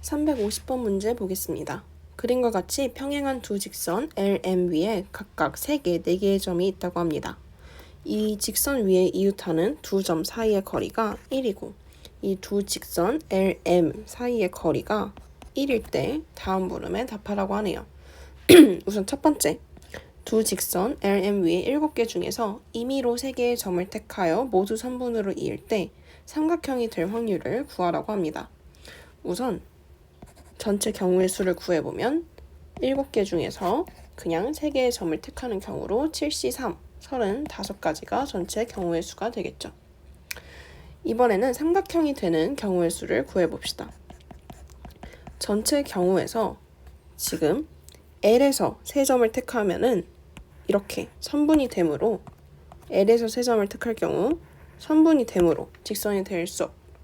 350번 문제 보겠습니다. 그림과 같이 평행한 두 직선 LM 위에 각각 3개, 4개의 점이 있다고 합니다. 이 직선 위에 이웃하는 두 점 사이의 거리가 1이고 이 두 직선 LM 사이의 거리가 1일 때 다음 물음에 답하라고 하네요. 우선 첫 번째, 두 직선 LM 위에 7개 중에서 임의로 3개의 점을 택하여 모두 선분으로 이을 때 삼각형이 될 확률을 구하라고 합니다. 우선 전체 경우의 수를 구해보면 7개 중에서 그냥 3개의 점을 택하는 경우로 7C3, 35가지가 전체 경우의 수가 되겠죠. 이번에는 삼각형이 되는 경우의 수를 구해봅시다. 전체 경우에서 지금 L에서 3점을 택하면은 이렇게 선분이 되므로 L에서 3점을 택할 경우 선분이 되므로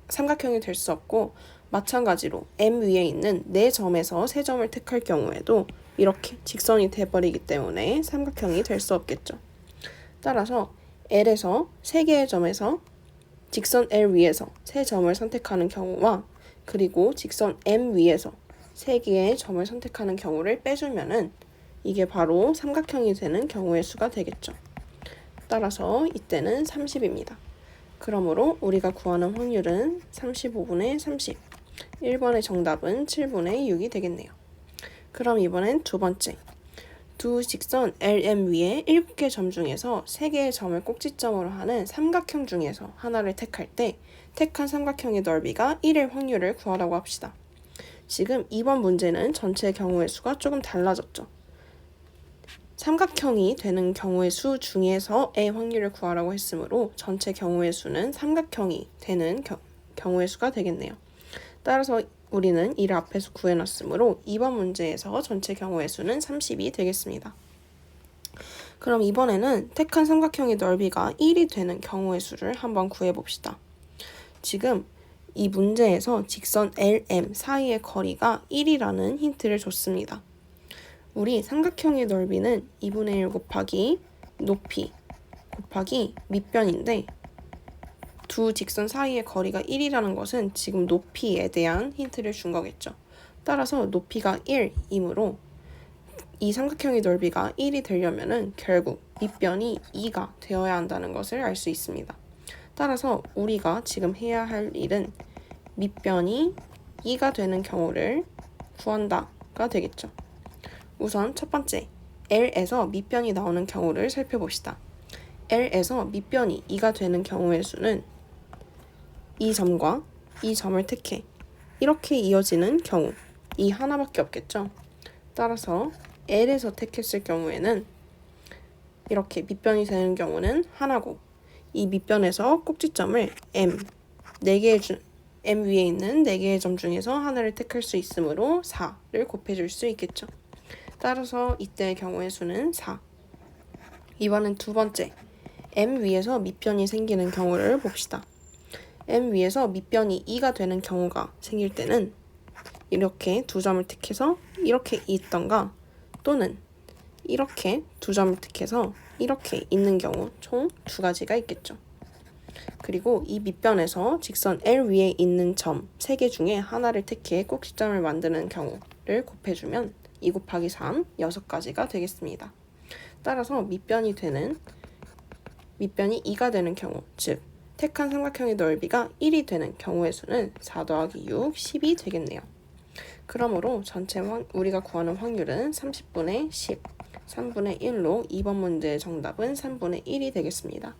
삼각형이 될 수 없고, 마찬가지로 M 위에 있는 4점에서 3점을 택할 경우에도 이렇게 직선이 돼버리기 때문에 삼각형이 될 수 없겠죠. 따라서 L에서 3개의 점에서 직선 L 위에서 3점을 선택하는 경우와 그리고 직선 M 위에서 3개의 점을 선택하는 경우를 빼주면은 이게 바로 삼각형이 되는 경우의 수가 되겠죠. 따라서 이때는 30입니다. 그러므로 우리가 구하는 확률은 35분의 30. 1번의 정답은 7분의 6이 되겠네요. 그럼 이번엔 두 번째. 두 직선 LM 위에 7개 점 중에서 3개의 점을 꼭지점으로 하는 삼각형 중에서 하나를 택할 때 택한 삼각형의 넓이가 1일 확률을 구하라고 합시다. 지금 이번 문제는 전체 경우의 수가 조금 달라졌죠. 삼각형이 되는 경우의 수 중에서의 확률을 구하라고 했으므로 전체 경우의 수는 삼각형이 되는 경우의 수가 되겠네요. 따라서 우리는 이를 앞에서 구해놨으므로 이번 문제에서 전체 경우의 수는 30이 되겠습니다. 그럼 이번에는 택한 삼각형의 넓이가 1이 되는 경우의 수를 한번 구해봅시다. 지금 이 문제에서 직선 LM 사이의 거리가 1이라는 힌트를 줬습니다. 우리 삼각형의 넓이는 2분의 1 곱하기 높이 곱하기 밑변인데 두 직선 사이의 거리가 1이라는 것은 지금 높이에 대한 힌트를 준 거겠죠. 따라서 높이가 1이므로 이 삼각형의 넓이가 1이 되려면은 결국 밑변이 2가 되어야 한다는 것을 알 수 있습니다. 따라서 우리가 지금 해야 할 일은 밑변이 2가 되는 경우를 구한다가 되겠죠. 우선 첫 번째, L에서 밑변이 나오는 경우를 살펴봅시다. L에서 밑변이 2가 되는 경우의 수는 이 점과 이 점을 택해 이렇게 이어지는 경우, 이 하나밖에 없겠죠. 따라서 L에서 택했을 경우에는 이렇게 밑변이 되는 경우는 하나고, 이 밑변에서 꼭지점을 M 위에 있는 4개의 점 중에서 하나를 택할 수 있으므로 4를 곱해줄 수 있겠죠. 따라서 이때의 경우의 수는 4. 이번엔 두 번째, M 위에서 밑변이 생기는 경우를 봅시다. M 위에서 밑변이 2가 되는 경우가 생길 때는 이렇게 두 점을 택해서 이렇게 있던가, 또는 이렇게 두 점을 택해서 이렇게 있는 경우 총 2가지가 있겠죠. 그리고 이 밑변에서 직선 L 위에 있는 점 3개 중에 하나를 택해 꼭지점을 만드는 경우를 곱해주면 2 곱하기 3, 6가지가 되겠습니다. 따라서 밑변이 2가 되는 경우, 즉 택한 삼각형의 넓이가 1이 되는 경우의 수는 4 더하기 6, 10이 되겠네요. 그러므로 전체 우리가 구하는 확률은 30분의 10, 3분의 1로 이번 문제의 정답은 3분의 1이 되겠습니다.